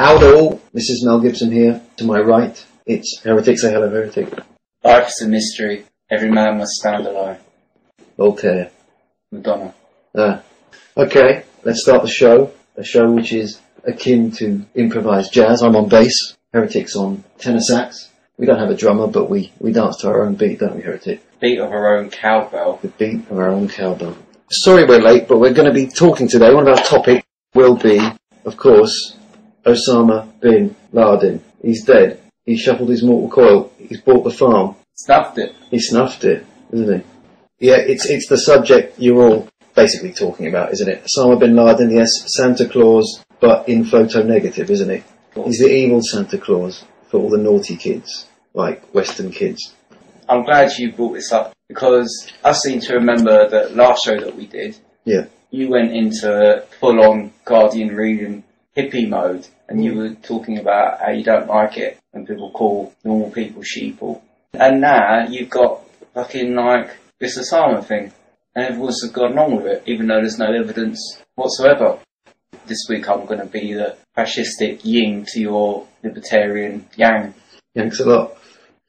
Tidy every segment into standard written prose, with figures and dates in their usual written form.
Howdo, this is Mel Gibson here. To my right, it's Heretic. Say hello, Heretic. Life is a mystery. Every man must stand alone. Voltaire. Madonna. Okay, let's start the show. A show which is akin to improvised jazz. I'm on bass. Heretic's on tenor sax. We don't have a drummer, but we dance to our own beat, don't we, Heretic? Beat of our own cowbell. The beat of our own cowbell. Sorry we're late, but we're going to be talking today. One of our topics will be, of course, Osama bin Laden. He's dead. He shuffled his mortal coil. He's bought the farm. Snuffed it. He snuffed it, isn't he? Yeah, it's the subject you're all basically talking about, isn't it? Osama bin Laden, yes, Santa Claus, but in photo negative, isn't he? He's the evil Santa Claus for all the naughty kids, like Western kids. I'm glad you brought this up because I seem to remember that last show that we did, Yeah. you went into full-on Guardian reading hippie mode and you were talking about how you don't like it when people call normal people sheeple. And now you've got fucking like this Osama thing and everyone's gone along with it even though there's no evidence whatsoever. This week I'm going to be the fascistic yin to your libertarian yang. Thanks a lot.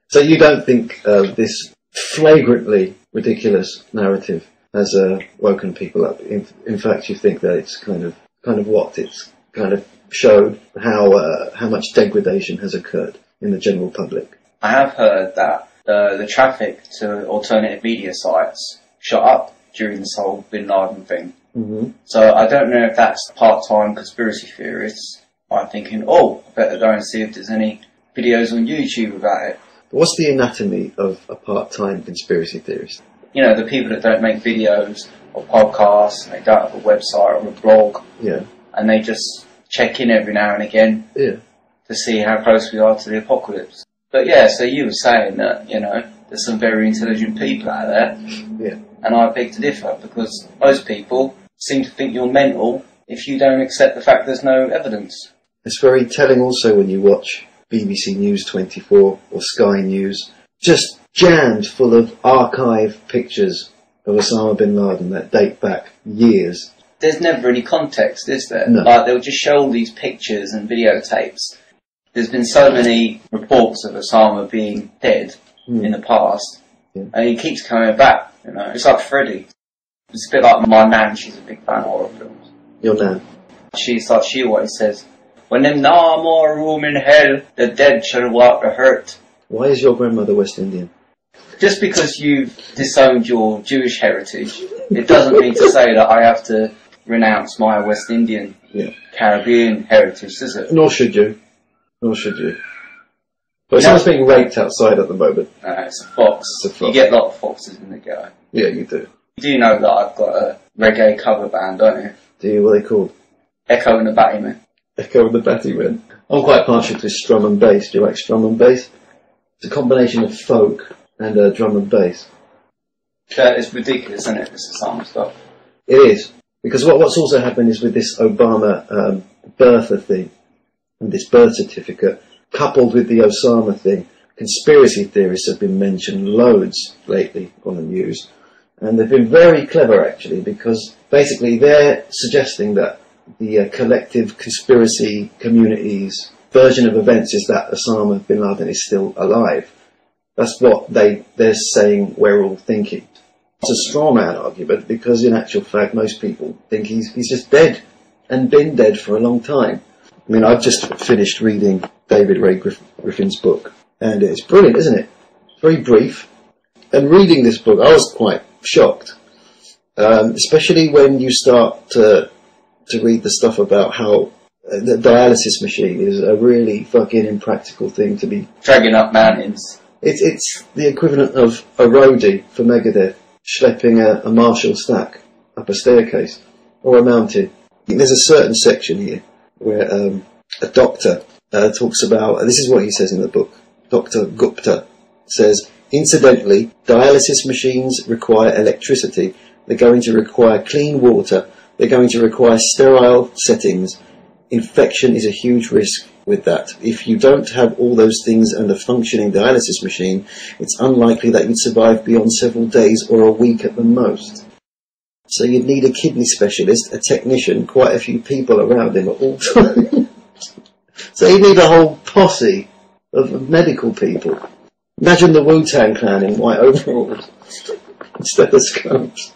So you don't think this flagrantly ridiculous narrative has woken people up? In fact, you think that it's kind of what it's kind of showed how much degradation has occurred in the general public. I have heard that the traffic to alternative media sites shot up during this whole Bin Laden thing. Mm-hmm. So I don't know if that's part-time conspiracy theorists are thinking, oh, I better go and see if there's any videos on YouTube about it. But what's the anatomy of a part-time conspiracy theorist? You know, the people that don't make videos or podcasts, they don't have a website or a blog, Yeah. and they just check in every now and again Yeah. to see how close we are to the apocalypse. But yeah, so you were saying that, you know, there's some very intelligent people out there, Yeah. and I beg to differ, because most people seem to think you're mental if you don't accept the fact there's no evidence. It's very telling also when you watch BBC News 24 or Sky News, just jammed full of archive pictures of Osama bin Laden that date back years. There's never any context, is there? No. Like, they'll just show all these pictures and videotapes. There's been so many reports of Osama being dead in the past, and he keeps coming back, you know. It's like Freddy. It's a bit like my nan, she's a big fan of horror films. Your nan. She always says, when there's no more room in hell, the dead shall walk the hurt. Why is your grandmother West Indian? Just because you've disowned your Jewish heritage, it doesn't mean to say that I have to renounce my West Indian, Caribbean heritage, does it? Nor should you. Nor should you. But someone's being raped outside at the moment. It's a fox. It's a fox. You get a lot of foxes in the ghetto. Yeah, you do. You do know that I've got a reggae cover band, don't you? Do you? What are they called? Echo and the Battymen. Echo of the Battymen. I'm quite partial to strum and bass. Do you like strum and bass? It's a combination of folk and drum and bass. It's ridiculous, isn't it, this Osama stuff? It is. Because what's also happened is with this Obama birther thing, and this birth certificate, coupled with the Osama thing, conspiracy theorists have been mentioned loads lately on the news. And they've been very clever, actually, because basically they're suggesting that the collective conspiracy community's version of events is that Osama bin Laden is still alive. That's what they're saying we're all thinking. It's a straw man argument because in actual fact most people think he's just dead and been dead for a long time. I mean, I've just finished reading David Ray Griffin's book and it's brilliant, isn't it? It's very brief. And reading this book I was quite shocked, especially when you start to read the stuff about how the dialysis machine is a really fucking impractical thing to be dragging up mountains. It's the equivalent of a roadie for Megadeth schlepping a Marshall stack up a staircase or a mountain. There's a certain section here where a doctor talks about, this is what he says in the book. Dr. Gupta says, incidentally, dialysis machines require electricity. They're going to require clean water. They're going to require sterile settings. Infection is a huge risk with that. If you don't have all those things and a functioning dialysis machine, it's unlikely that you'd survive beyond several days or a week at the most. So you'd need a kidney specialist, a technician, quite a few people around him at all times. So you need a whole posse of medical people. Imagine the Wu-Tang Clan in white overalls instead of stethoscopes.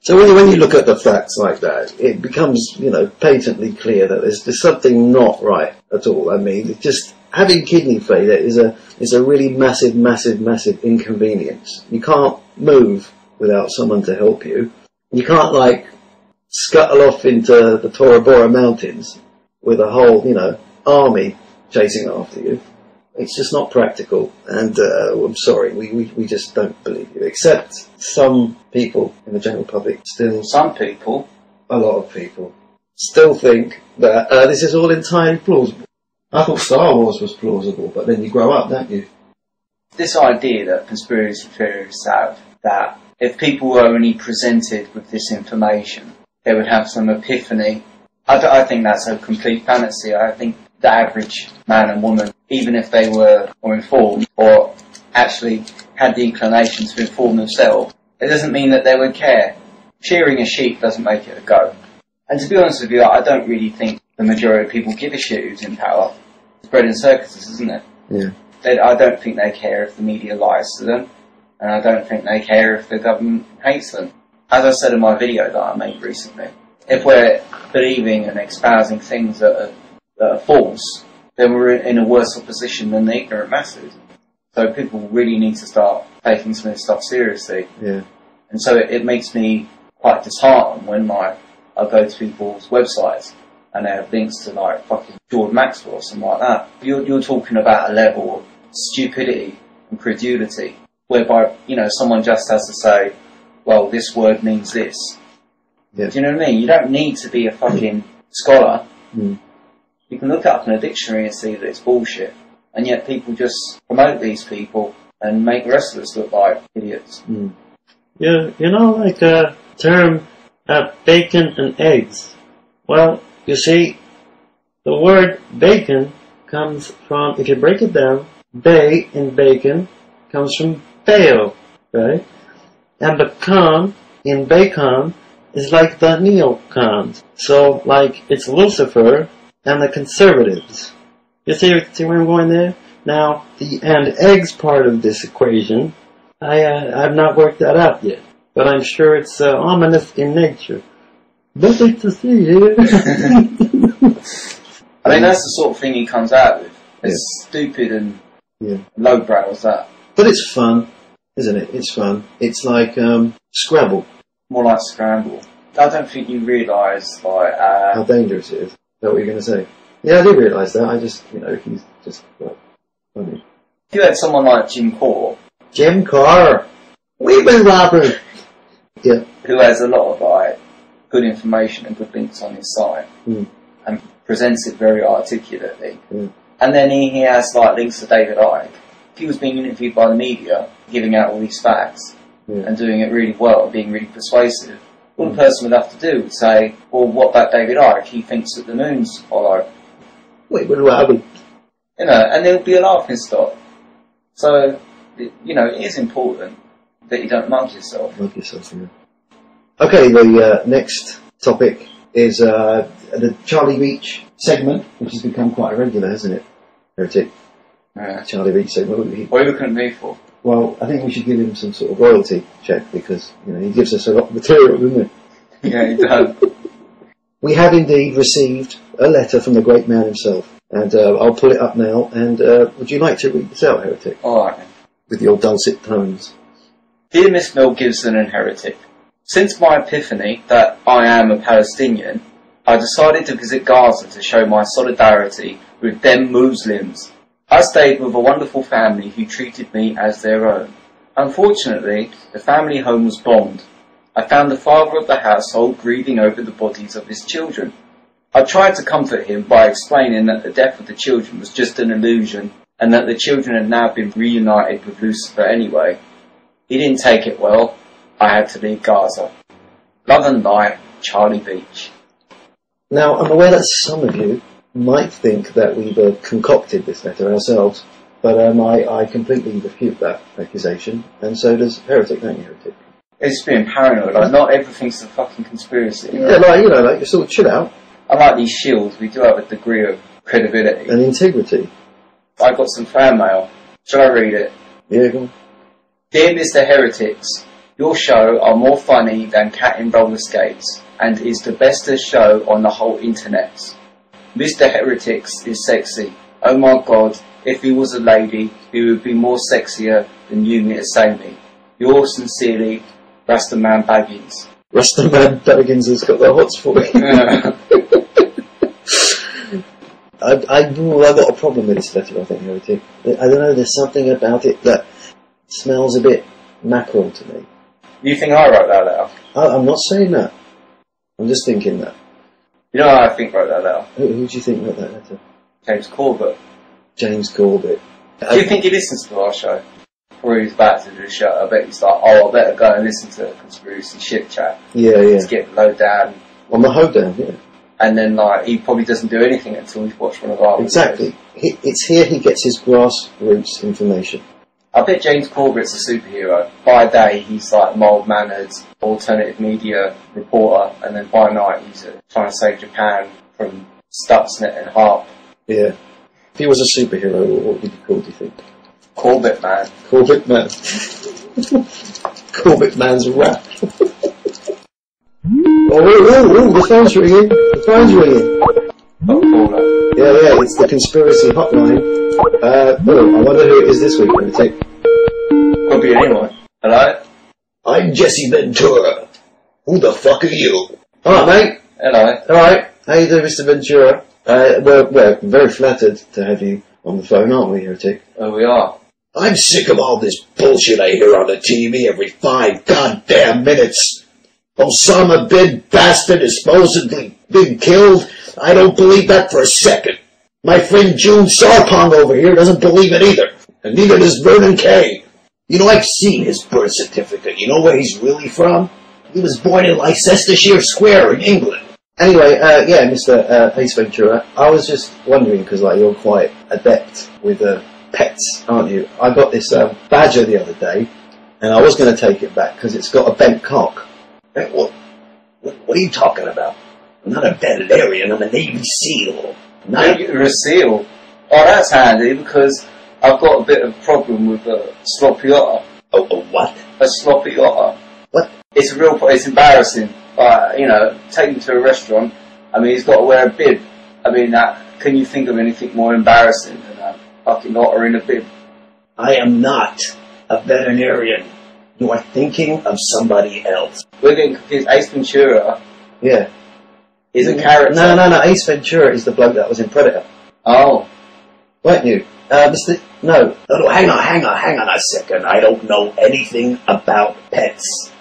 So when you look at the facts like that, it becomes, patently clear that there's something not right at all. I mean, it's just having kidney failure is a really massive, massive, massive inconvenience. You can't move without someone to help you. You can't scuttle off into the Tora Bora mountains with a whole, army chasing after you. It's just not practical, and I'm sorry, we just don't believe you. Except some people in the general public still... Some people? A lot of people still think that this is all entirely plausible. I thought Star Wars was plausible, but then you grow up, don't you? This idea that conspiracy theorists have, that if people were only presented with this information, they would have some epiphany. I think that's a complete fantasy. I think the average man and woman, even if they were informed or actually had the inclination to inform themselves, it doesn't mean that they would care. Shearing a sheep doesn't make it a go. And to be honest with you, I don't really think the majority of people give a shit who's in power. It's bread and circuses, isn't it? Yeah. I don't think they care if the media lies to them, and I don't think they care if the government hates them. As I said in my video that I made recently, if we're believing and espousing things that are false, then we're in a worse position than the ignorant masses. So people really need to start taking some of this stuff seriously. Yeah. And so it makes me quite disheartened when I go to people's websites and they have links to fucking George Maxwell or something like that. You're talking about a level of stupidity and credulity whereby, someone just has to say, well, this word means this. Yeah. Do you know what I mean? You don't need to be a fucking scholar. Mm. You can look it up in a dictionary and see that it's bullshit. And yet people just promote these people and make the rest of us look like idiots. Mm. Yeah, term bacon and eggs. Well, you see, the word bacon comes from, if you break it down, bay in bacon comes from bail, right? And bacon in bacon is like the neocons. So, it's Lucifer and the conservatives. You see where I'm going there? Now, the and eggs part of this equation, I've not worked that out yet. But I'm sure it's ominous in nature. Nothing to see here. I mean, that's the sort of thing he comes out with. It's stupid and lowbrow as that. But it's fun, isn't it? It's fun. It's like Scrabble. More like Scramble. I don't think you realise, how dangerous it is. Is that what you're going to say? Yeah, I do realise that. I just, he's just, funny. If you had someone like Jim Core... Jim Core! We've been robbers! Yeah. Who has a lot of, good information and good links on his site. Mm. And presents it very articulately. Mm. And then he has, links to David Icke. If he was being interviewed by the media, giving out all these facts, and doing it really well, being really persuasive, all the person would have to do would say, well, what about David Icke? He thinks that the moon's hollow. Wait, what happened? And there'll be a laughing stock. So, it is important that you don't mug yourself. Mug yourself, yeah. Okay, the next topic is the Charlie Reach segment, which has become quite regular, hasn't it? Heretic. Yeah. Charlie Reach segment. What are you looking at me for? Well, I think we should give him some sort of royalty check because, he gives us a lot of material, doesn't he? Yeah, he does. We have indeed received a letter from the great man himself. And I'll pull it up now. And would you like to read this out, Heretic? Alright. With your dulcet tones. Dear Miss Mel Gibson and Heretic, since my epiphany that I am a Palestinian, I decided to visit Gaza to show my solidarity with them Muslims. I stayed with a wonderful family who treated me as their own. Unfortunately, the family home was bombed. I found the father of the household grieving over the bodies of his children. I tried to comfort him by explaining that the death of the children was just an illusion and that the children had now been reunited with Lucifer anyway. He didn't take it well. I had to leave Gaza. Love and light, Charlie Beach. Now, I'm aware that some of you might think that we've concocted this letter ourselves, but I completely refute that accusation, and so does Heretic, don't you, Heretic? It's being paranoid. Not everything's a fucking conspiracy. Yeah, you sort of chill out. I like these shields. We do have a degree of credibility. And integrity. I got some fan mail. Shall I read it? Yeah, go on. Dear Mr. Heretics, your show are more funny than Cat in Roller Skates and is the bestest show on the whole internet. Mr. Heretics is sexy. Oh my god, if he was a lady, he would be more sexier than you, Miss Amy. Yours sincerely, Rastaman Baggins. Rastaman Baggins has got the hots for me. I've got a problem with this letter, I think, Heretic. I don't know, there's something about it that smells a bit mackerel to me. You think I wrote that letter? I'm not saying that. I'm just thinking that. You know how I think wrote that letter? Who do you think wrote that letter? James Corbett. James Corbett. Do you think he listens to our show? Or he's about to do the show? I bet he's like, oh, I better go and listen to Conspiracy Shit Chat. Yeah. Let's get low down. On the hoedown, yeah. And then, like, he probably doesn't do anything until he's watched one of our Exactly. It's here he gets his grassroots information. I bet James Corbett's a superhero. By day, he's like mild-mannered, alternative media reporter, and then by night, he's trying to save Japan from Stuxnet and Harp. Yeah. If he was a superhero, what would he be called, do you think? Corbett Man. Corbett Man. Corbett Man's rap. Oh, the phone's ringing. The phone's ringing. Yeah, it's the conspiracy hotline. I wonder who it is this week. Let me take. Could be anyone. Hello? I'm Jesse Ventura. Who the fuck are you? Alright, mate. Hello. Alright. How you doing, Mr. Ventura? We're very flattered to have you on the phone, aren't we, Heretic? Oh, we are. I'm sick of all this bullshit I hear on the TV every 5 goddamn minutes. Osama bin Bastard is supposedly been killed. I don't believe that for a second. My friend June Sarpong over here doesn't believe it either. And neither does Vernon Kay. You know, I've seen his birth certificate. You know where he's really from? He was born in Leicestershire Square in England. Anyway, yeah, Mr. Ace Ventura, I was just wondering, because like you're quite adept with pets, aren't you? I got this badger the other day, and I was going to take it back because it's got a bent cock. What are you talking about? I'm not a veterinarian, I'm a Navy SEAL. You're a SEAL? Oh, that's handy, because I've got a bit of a problem with a sloppy otter. Oh, what? A sloppy otter. What? It's it's embarrassing. Take him to a restaurant. I mean, he's got to wear a bib. I mean, can you think of anything more embarrassing than a fucking otter in a bib? I am not a veterinarian. You are thinking of somebody else. We're getting confused. Ace Ventura is a character. No. Ace Ventura is the bloke that was in Predator. Oh. Weren't you? No, hang on a second. I don't know anything about pets,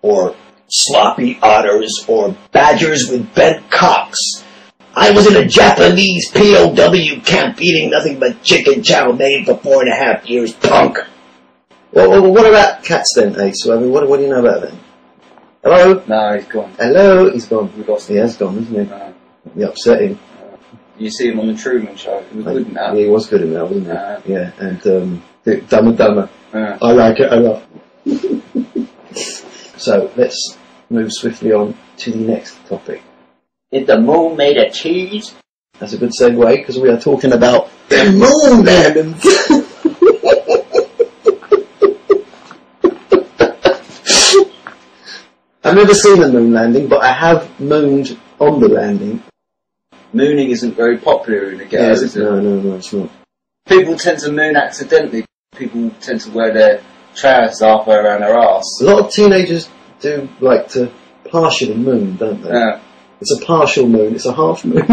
or sloppy otters, or badgers with bent cocks. I was in a Japanese POW camp eating nothing but chicken chow mein for 4.5 years, punk. Well, what about cats then, Ace? I mean, what do you know about them? Hello? No, he's gone. Hello? He's gone. We lost him. He has gone, isn't he? No. You're upsetting. You see him on the Truman Show. He was good in that. Yeah, he was good in that, wasn't he? Yeah, and Dumb and Dumber. I like it a lot. So, let's move swiftly on to the next topic. Is the moon made of cheese? That's a good segue, because we are talking about the moon landings. I've never seen a moon landing, but I have mooned on the landing. Mooning isn't very popular in the girls, is it? No, it's not. People tend to moon accidentally. People tend to wear their trousers halfway around their arse. A lot of teenagers do like to partially moon, don't they? Yeah. It's a partial moon, it's a half moon.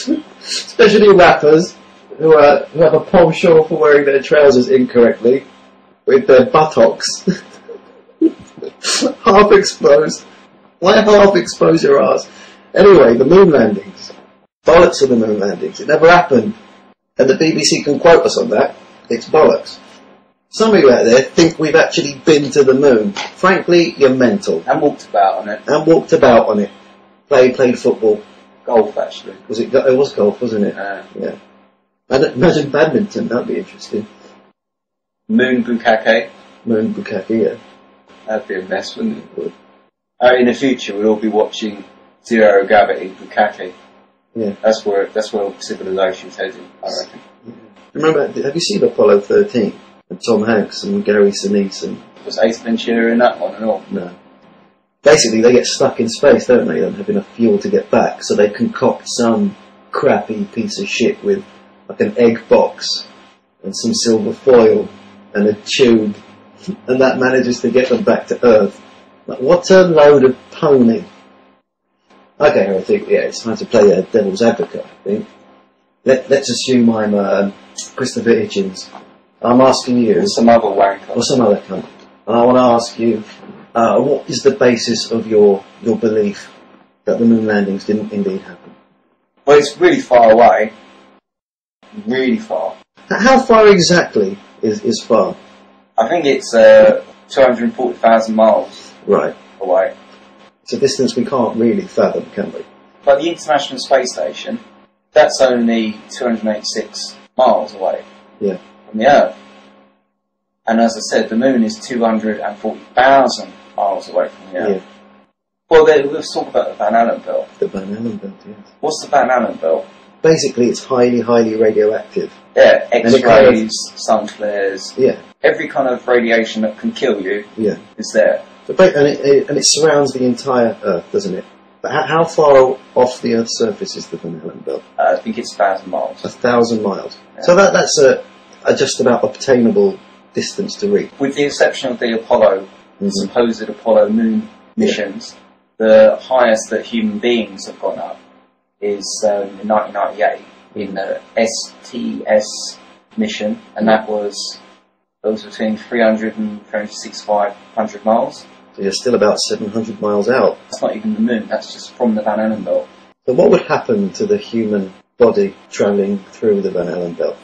Especially rappers who have a penchant for wearing their trousers incorrectly, with their buttocks half exposed. Why half expose your ass? Anyway, the moon landings. Bollocks of the moon landings. It never happened. And the BBC can quote us on that. It's bollocks. Some of you out there think we've actually been to the moon. Frankly, you're mental. And walked about on it. And walked about on it. Played football. Golf, actually. It was golf, wasn't it? Yeah. Imagine badminton, that'd be interesting. Moon bukkake. Moon bukkake, yeah. That'd be a mess, wouldn't it? In the future, we'll all be watching Zero Gravity bukkake. Yeah. That's where civilization's heading, I reckon. Remember, have you seen Apollo 13? And Tom Hanks and Gary Sinise and... Was Ace Ventura in that one and all? No. Basically, they get stuck in space, don't they? They don't have enough fuel to get back, so they concoct some crappy piece of shit with like an egg box and some silver foil and a tube, and that manages to get them back to Earth. Like, what a load of pony. Okay, I think, yeah, it's time to play devil's advocate, I think. Let's assume I'm Christopher Hitchens. I'm asking you... Or some other wanker. Or some other cunt. And I want to ask you, what is the basis of your belief that the moon landings didn't indeed happen? Well, it's really far away. Really far. How far exactly is far? I think it's 240,000 miles Right. away. It's a distance we can't really fathom, can we? But the International Space Station, that's only 286 miles away Yeah. from the Earth. And as I said, the moon is 240,000 miles away from the Earth. Yeah. Well, let's talk about the Van Allen belt. The Van Allen belt, yes. What's the Van Allen belt? Basically, it's highly, highly radioactive. Yeah, it X-rays, kind of- sun flares, Yeah. every kind of radiation that can kill you Yeah. is there. And it surrounds the entire Earth, doesn't it? But how far off the Earth's surface is the Van Allen belt? I think it's 1,000 miles. 1,000 miles. Yeah. So that's a just about obtainable distance to reach. With the exception of the Apollo, Mhm. supposed Apollo moon missions, the highest that human beings have gone up is in 1998 in the STS mission, and that was between 300 and 365 miles. So you're still about 700 miles out. That's not even the moon, that's just from the Van Allen belt. So what would happen to the human body travelling through the Van Allen belt?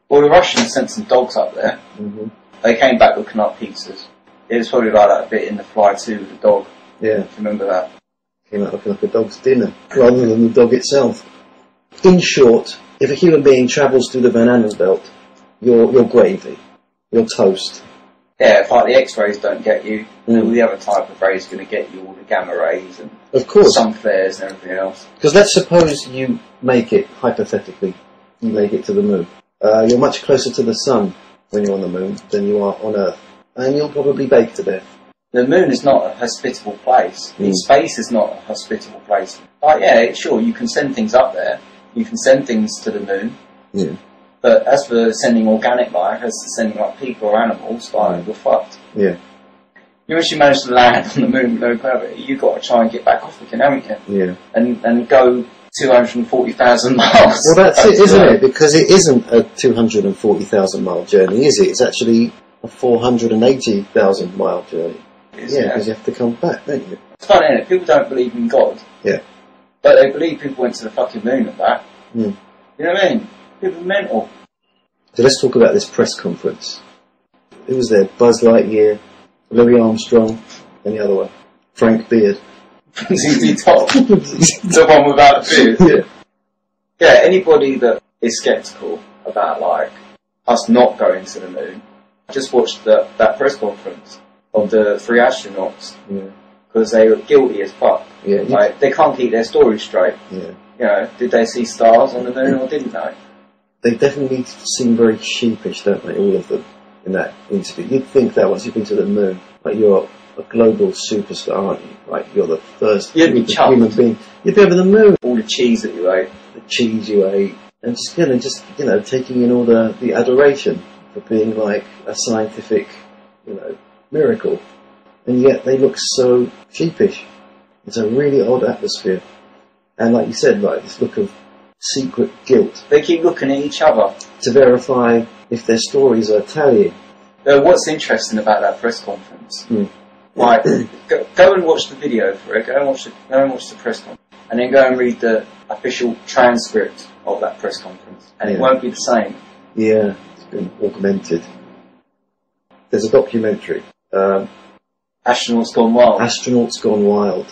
Well, the Russians sent some dogs up there. Mm-hmm. They came back looking like pizzas. It was probably like that bit in The Fly 2 with the dog. Yeah, Do you remember that? came out looking like a dog's dinner, rather than the dog itself. In short, if a human being travels through the Van Allen belt, you're gravy. You're toast. Yeah, if like the X-rays don't get you, Mm. all the other type of rays are going to get you, all the gamma rays and Of course. sun flares and everything else. Because let's suppose you make it, hypothetically, you make it to the moon. You're much closer to the sun when you're on the moon than you are on Earth. And you'll probably bake to death. The moon is not a hospitable place. Mm. Space is not a hospitable place. Like, yeah, sure, you can send things up there. You can send things to the moon. Yeah. But as for sending organic life, as for sending like people or animals, like, we're fucked. Yeah. You actually manage to land on the moon with no gravity, you've got to try and get back off again, haven't you? Yeah. And go 240,000 miles. Well, that's it, isn't it? Because it isn't a 240,000 mile journey, is it? It's actually a 480,000 mile journey. Yeah, because you have to come back, don't you? It's funny, isn't it? People don't believe in God. Yeah. But they believe people went to the fucking moon and back. Mm. You know what I mean? People are mental. So let's talk about this press conference. Who was there? Buzz Lightyear, Louis Armstrong, and the other one, Frank Beard. ZZ Top. The one without a beard. Yeah. Yeah, anybody that is sceptical about, like, us not going to the moon, just watched that press conference of the 3 astronauts, Yeah. because they were guilty as fuck. Yeah. Like, they can't keep their story straight. Yeah. You know, did they see stars on the moon or didn't they? They definitely seem very sheepish, don't they, all of them, in that interview. You'd think that once you've been to the moon, like, you're a global superstar, aren't you? Like, you're the first You'd be chuffed. human being. You'd be over the moon. All the cheese that you ate. The cheese you ate, and just taking in all the adoration for being like a scientific, miracle. And yet they look so sheepish. It's a really odd atmosphere. And like you said, like this look of secret guilt They keep looking at each other. to verify if their stories are tallying. What's interesting about that press conference, Mm. like, go and watch the video for it, go and watch the press conference, and then go and read the official transcript of that press conference, and it Yeah. won't be the same. Yeah, it's been augmented. There's a documentary, Astronauts Gone Wild. Astronauts Gone Wild.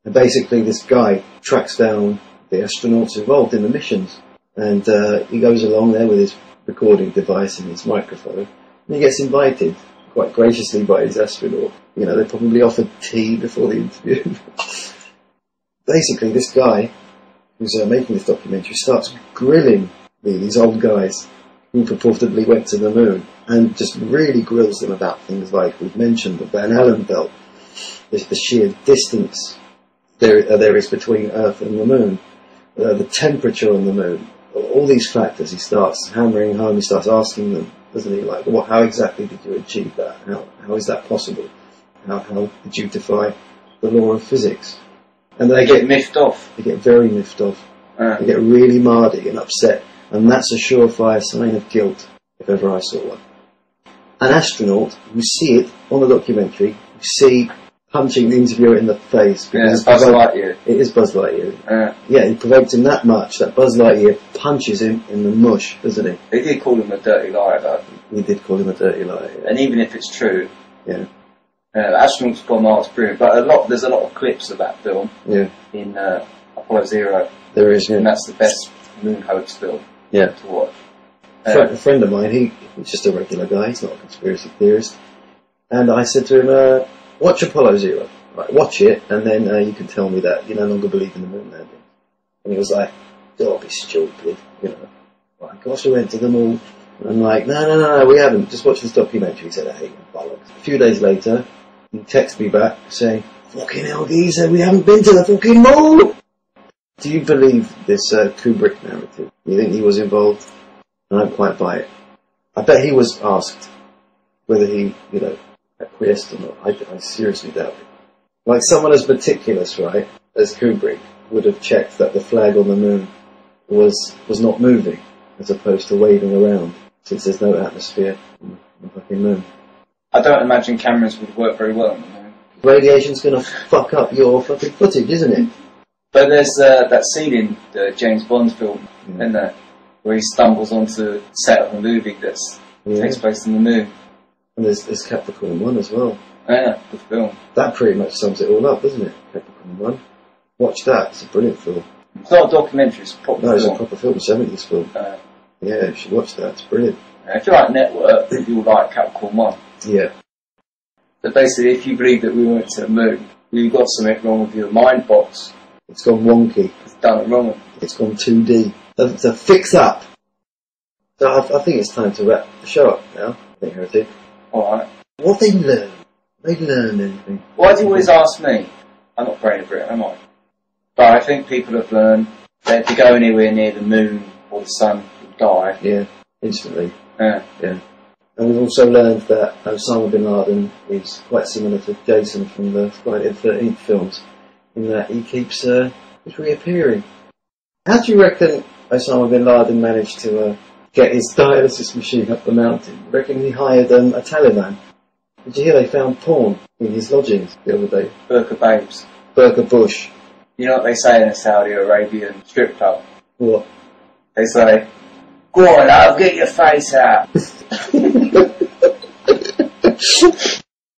And basically this guy tracks down the astronauts involved in the missions. And he goes along there with his recording device and his microphone. And he gets invited quite graciously by his astronaut. They probably offered tea before the interview. Basically, this guy who's making this documentary, starts grilling these old guys who purportedly went to the moon, and just really grills them about things like we've mentioned, the Van Allen belt, the sheer distance there is between Earth and the moon, the temperature on the moon, all these factors. He starts hammering home. He starts asking them, doesn't he? Like, how exactly did you achieve that? How is that possible? How did you defy the law of physics? And they get miffed off. They get very miffed off. They get really mardy and upset, and that's a surefire sign of guilt, if ever I saw one. An astronaut, you see it on the documentary, you see punching the interviewer in the face. It's Buzz Lightyear. It is Buzz Lightyear. Yeah, he provoked him that much that Buzz Lightyear punches him in the mush, doesn't he? They did call him a dirty liar, though. We did call him a dirty liar. Yeah. And even if it's true, yeah. Astronauts Gone Mars brilliant, but there's a lot of clips of that film in Apollo 0. There is, yeah. And that's the best moon hoax film to watch. A friend of mine, he's just a regular guy, he's not a conspiracy theorist, and I said to him, watch Apollo 0, right, watch it, and then you can tell me that you no longer believe in the moon landing. And he was like, don't be stupid, you know. Like, gosh, we went to the moon. And I'm like, no, we haven't, just watch this documentary. He said, I hate you, bollocks. A few days later, he texted me back saying, fucking hell, geezer, we haven't been to the fucking moon! Do you believe this Kubrick narrative? You think he was involved? I don't quite buy it. I bet he was asked whether he, acquiesced or not. I seriously doubt it. Like someone as meticulous, right, as Kubrick would have checked that the flag on the moon was not moving, as opposed to waving around, since there's no atmosphere on the fucking moon. I don't imagine cameras would work very well on the moon. Radiation's gonna fuck up your fucking footage, isn't it? But there's that scene in the James Bond film, isn't there, where he stumbles onto the set of a movie that takes place on the moon. And there's Capricorn 1 as well. Yeah, good film. That pretty much sums it all up, doesn't it? Capricorn 1. Watch that, it's a brilliant film. It's not a documentary, it's a proper film. No, it's a proper film, 70s film. Yeah, you should watch that, it's brilliant. If you like Network, you'll like Capricorn 1. Yeah. So basically, if you believe that we went to the moon, you've got something wrong with your mind box. It's gone wonky. It's done it wrong. It's gone 2D. So fix up! So I think it's time to wrap the show up now, I think, Heretic. Alright. What they learn? They learn anything? Why do you always ask me? I'm not Brain of Britain, am I? But I think people have learned that if you go anywhere near the moon or the sun, you'll die. Yeah, instantly. Yeah. And we've also learned that Osama bin Laden is quite similar to Jason from the Friday the 13th films, in that he keeps reappearing. How do you reckon Osama bin Laden managed to get his dialysis machine up the mountain? You reckon he hired a Taliban? Did you hear they found porn in his lodgings the other day? Burqa babes. Burqa Bush. You know what they say in a Saudi Arabian strip club? What? They say, go on, love, get your face out.